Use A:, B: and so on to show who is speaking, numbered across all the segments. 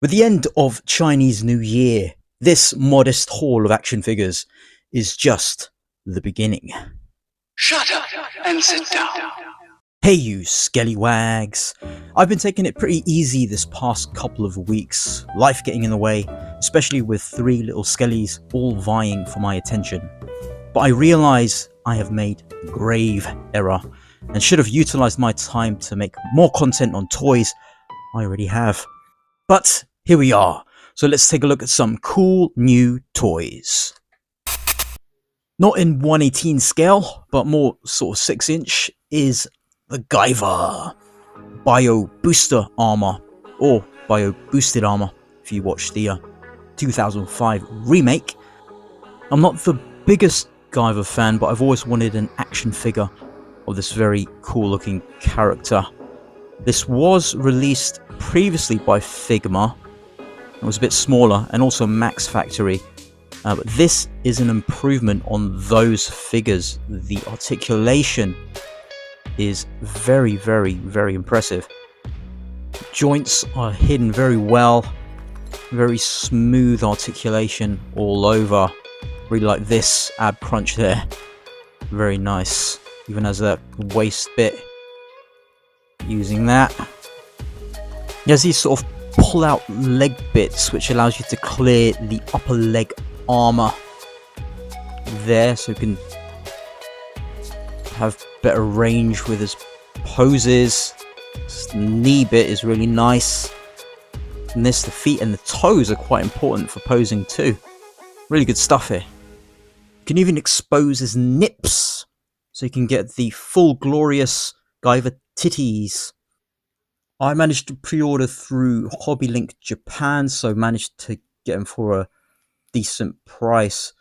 A: With the end of Chinese New Year, this modest haul of action figures is just the beginning.
B: Shut up and sit down.
A: Hey you skellywags. I've been taking it pretty easy this past couple of weeks, life getting in the way, especially with three little skellies all vying for my attention. But I realise I have made a grave error and should have utilised my time to make more content on toys. I already have. But here we are, so let's take a look at some cool new toys. Not in 1/18 scale, but more sort of 6-inch, is the Guyver Bio Booster Armor, or Bio Boosted Armor if you watch the 2005 remake. I'm not the biggest Guyver fan, but I've always wanted an action figure of this very cool looking character. This was released previously by Figma. It was a bit smaller and also Max Factory, but this is an improvement on those figures. The articulation is very, very, very impressive. Joints are hidden very well, very smooth articulation all over. Really like this ab crunch there, very nice. Even has that waist bit, using that. There's these sort of pull out leg bits which allows you to clear the upper leg armor there, so you can have better range with his poses. This knee bit is really nice, and the feet and the toes are quite important for posing too. Really good stuff here. You can even expose his nips so you can get the full glorious Guyver titties. I managed to pre-order through Hobby Link Japan, so managed to get them for a decent price.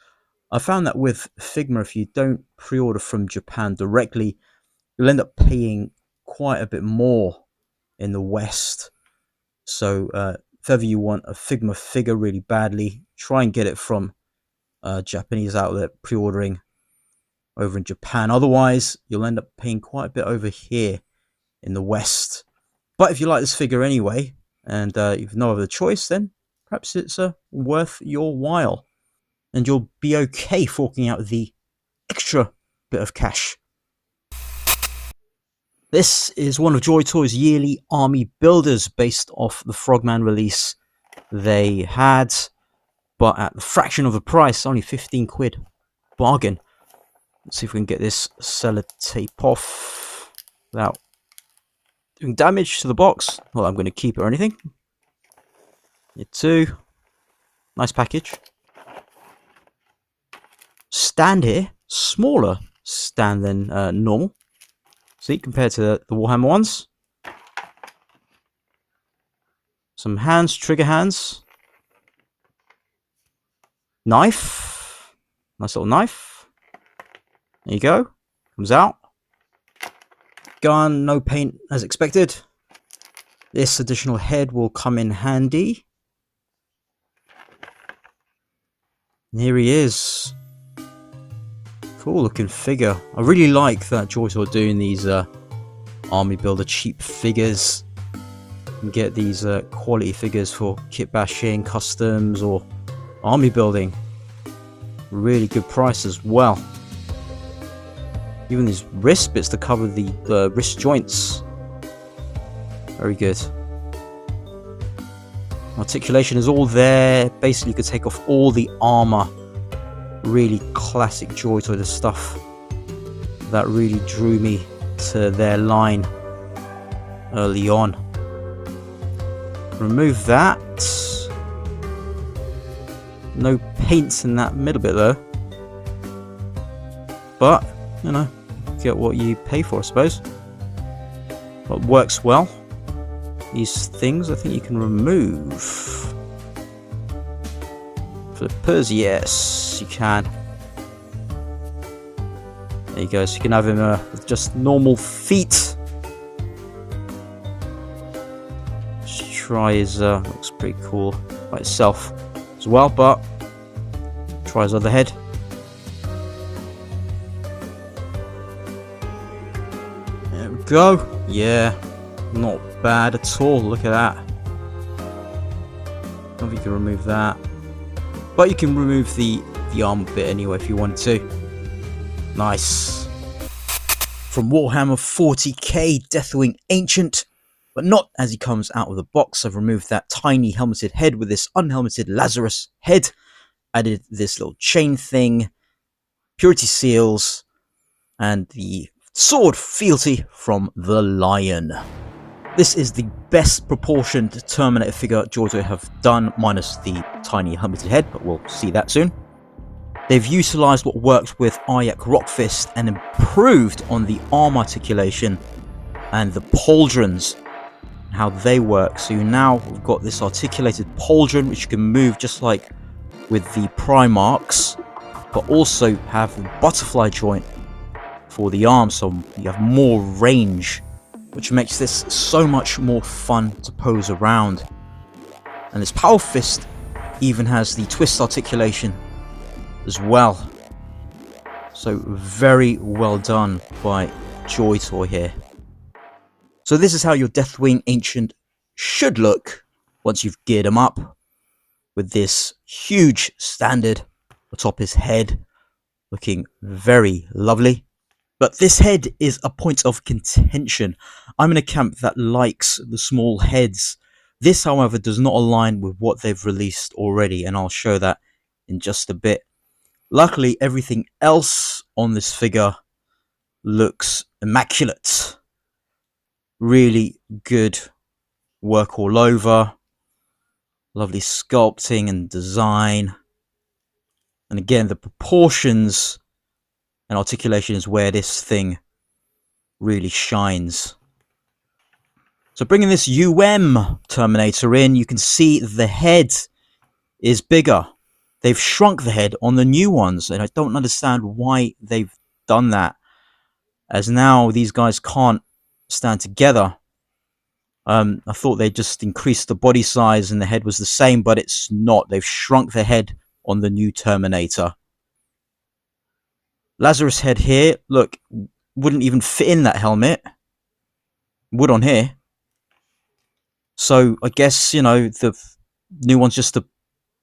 A: I found that with Figma, if you don't pre-order from Japan directly, you'll end up paying quite a bit more in the West. So if ever you want a Figma figure really badly, try and get it from a Japanese outlet pre-ordering over in Japan. Otherwise, you'll end up paying quite a bit over here in the West. But if you like this figure anyway, and you've no other choice, then perhaps it's worth your while. And you'll be okay forking out the extra bit of cash. This is one of Joytoy's yearly army builders based off the Frogman release they had, but at the fraction of the price, only 15 quid. Bargain. Let's see if we can get this sellotape off without doing damage to the box. Well, I'm going to keep it or anything. Here too. Nice package. Stand here. Smaller stand than normal. See, compared to the Warhammer ones. Some hands, trigger hands. Knife. Nice little knife. There you go. Comes out. Gun, no paint as expected. This additional head will come in handy. And here he is. Cool looking figure. I really like that Joytoy doing these army builder cheap figures. You can get these quality figures for kit bashing, customs, or army building. Really good price as well. Even these wrist bits to cover the wrist joints. Very good. Articulation is all there. Basically, you could take off all the armor. Really classic Joytoy, the stuff that really drew me to their line early on. Remove that. No paints in that middle bit though. But, you know, get what you pay for, I suppose. But works well. These things I think you can remove. Flippers, yes, you can. There you go, so you can have him with just normal feet. Let's try his, looks pretty cool by itself as well, but try his other head. There we go. Yeah, not bad at all. Look at that. I don't know if you can remove that. But you can remove the armor bit anyway if you wanted to. Nice. From Warhammer 40k, Deathwing Ancient. But not as he comes out of the box. I've removed that tiny helmeted head with this unhelmeted Lazarus head. Added this little chain thing. Purity seals. And the sword fealty from the lion. This is the best proportioned Terminator figure Joytoy have done, minus the tiny helmeted head, but we'll see that soon. They've utilised what worked with Aryak Rockfist and improved on the arm articulation and the pauldrons, how they work. So you now have got this articulated pauldron, which you can move just like with the Primarchs, but also have the butterfly joint for the arm, so you have more range, which makes this so much more fun to pose around. And this Power Fist even has the twist articulation as well. So very well done by Joytoy here. So this is how your Deathwing Ancient should look once you've geared him up, with this huge standard atop his head, looking very lovely. But this head is a point of contention. I'm in a camp that likes the small heads. This, however, does not align with what they've released already, and I'll show that in just a bit. Luckily, everything else on this figure looks immaculate. Really good work all over. Lovely sculpting and design. And again, the proportions and articulation is where this thing really shines. So bringing this Terminator in, you can see the head is bigger. They've shrunk the head on the new ones, and I don't understand why they've done that, as now these guys can't stand together. I thought they just increased the body size and the head was the same, but it's not. They've shrunk the head on the new Terminator. Lazarus head here, look, wouldn't even fit in that helmet. Would on here. So I guess, you know, the new one's just a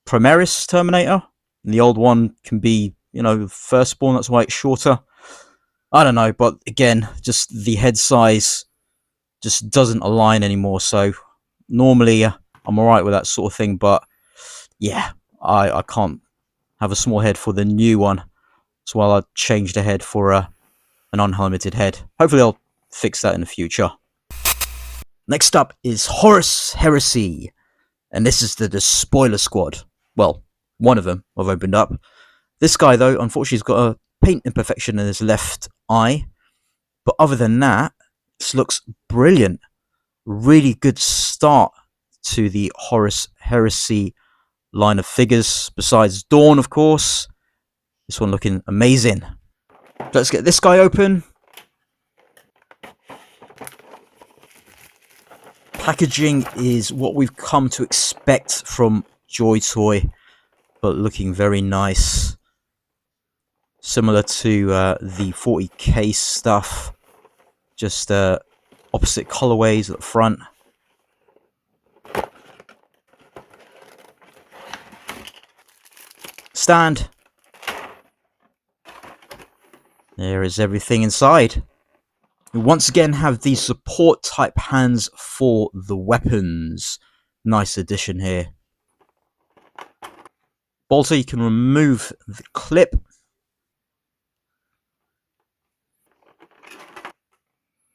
A: Primaris Terminator, and the old one can be, you know, Firstborn, that's why it's shorter. I don't know, but again, just the head size just doesn't align anymore, so normally I'm alright with that sort of thing, but yeah, I can't have a small head for the new one. So I'll change the head for an unhelmeted head. Hopefully I'll fix that in the future. Next up is Horus Heresy. And this is the despoiler squad. Well, one of them I've opened up. This guy, though, unfortunately, has got a paint imperfection in his left eye. But other than that, this looks brilliant. Really good start to the Horus Heresy line of figures. Besides Dawn, of course. This one looking amazing. Let's get this guy open. Packaging is what we've come to expect from Joytoy, but looking very nice. Similar to the 40k stuff, just opposite colorways at the front. Stand. There is everything inside. We once again have the support type hands for the weapons. Nice addition here. Bolter, you can remove the clip.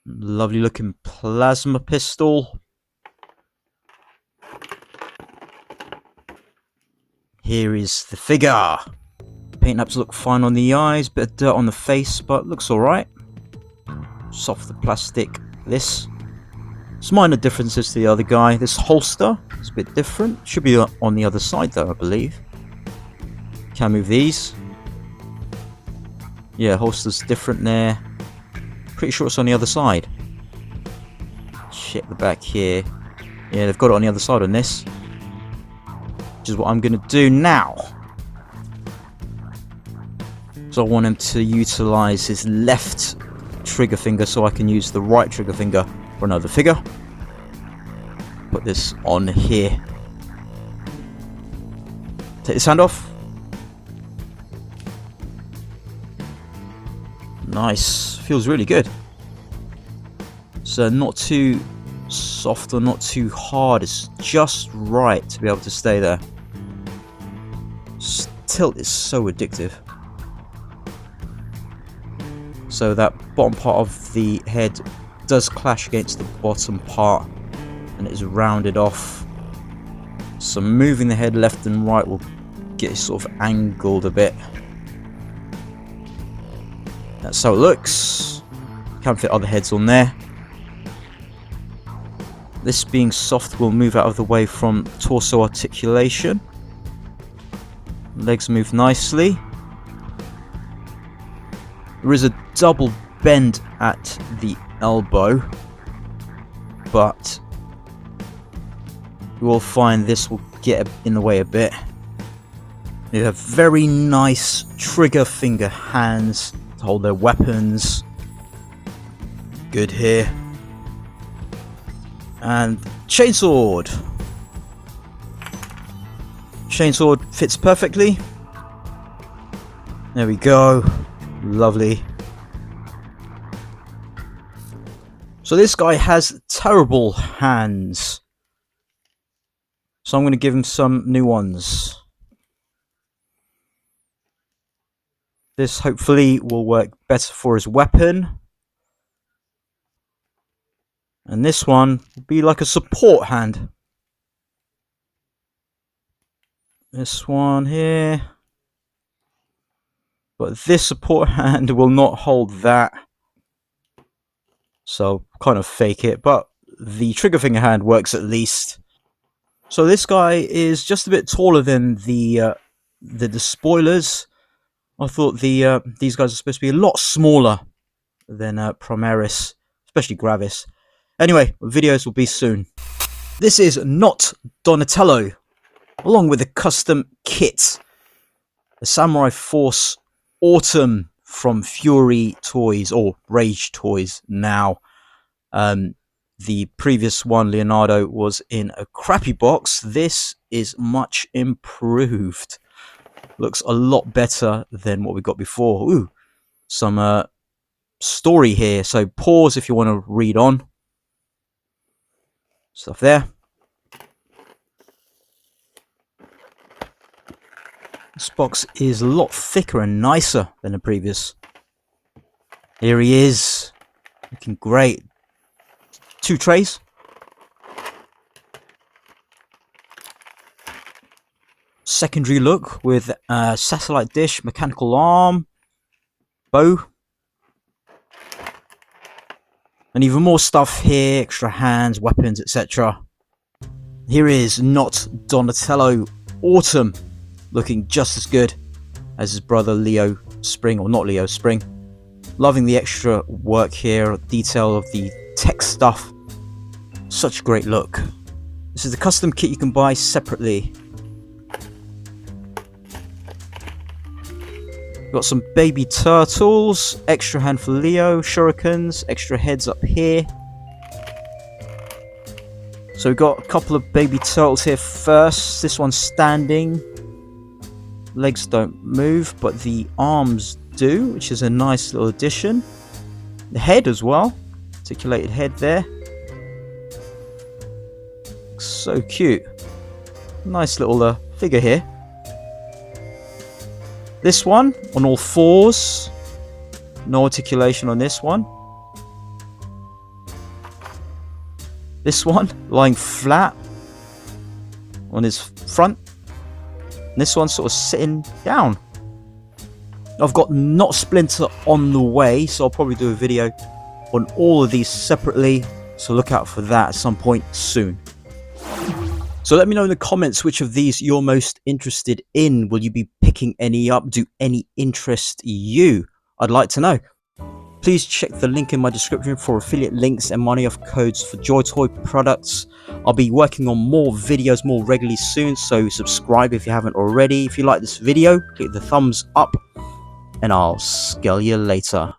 A: Lovely looking plasma pistol. Here is the figure. Paint apps look fine on the eyes, bit of dirt on the face, but looks alright. Soft the plastic, this. Some minor differences to the other guy. This holster is a bit different. Should be on the other side though, I believe. Can move these. Yeah, holster's different there. Pretty sure it's on the other side. Check the back here. Yeah, they've got it on the other side on this. Which is what I'm going to do now. So I want him to utilize his left trigger finger so I can use the right trigger finger for another figure. Put this on here. Take this hand off. Nice. Feels really good. So not too soft or not too hard. It's just right to be able to stay there. Tilt is so addictive. So that bottom part of the head does clash against the bottom part and it is rounded off. So moving the head left and right will get it sort of angled a bit. That's how it looks. Can fit other heads on there. This being soft will move out of the way from torso articulation. Legs move nicely. There is a double bend at the elbow, but you will find this will get in the way a bit. They have very nice trigger finger hands to hold their weapons. Good here. And chainsword. Chainsword fits perfectly. There we go. Lovely. So this guy has terrible hands. So I'm going to give him some new ones. This hopefully will work better for his weapon. And this one will be like a support hand. This one here. But this support hand will not hold that. So kind of fake it. But the trigger finger hand works at least. So this guy is just a bit taller than the despoilers. I thought these guys are supposed to be a lot smaller than Primaris, especially Gravis. Anyway, videos will be soon. This is not Donatello, along with a custom kit. The Samurai Force Autumn from Fury Toys, or Rage Toys now. The previous one, Leonardo, was in a crappy box. This is much improved. Looks a lot better than what we got before. Ooh, some story here. So pause if you want to read on. Stuff there. This box is a lot thicker and nicer than the previous. Here he is. Looking great. 2 trays. Secondary look with satellite dish, mechanical arm, bow. And even more stuff here, extra hands, weapons, etc. Here is not Donatello Autumn, looking just as good as his brother Leo Spring, or not Leo Spring. Loving the extra work here, detail of the tech stuff. Such a great look. This is the custom kit you can buy separately. Got some baby turtles, extra hand for Leo, shurikens, extra heads up here. So we've got a couple of baby turtles here first. This one's standing. Legs don't move, but the arms do, which is a nice little addition. The head as well. Articulated head there. Looks so cute. Nice little figure here. This one on all fours. No articulation on this one. This one lying flat on his front. And this one's sort of sitting down. I've got Not Splinter on the way, so I'll probably do a video on all of these separately. So look out for that at some point soon. So let me know in the comments which of these you're most interested in. Will you be picking any up? Do any interest you? I'd like to know. Please check the link in my description for affiliate links and money off codes for Joytoy products. I'll be working on more videos more regularly soon, so subscribe if you haven't already. If you like this video, click the thumbs up, and I'll scale you later.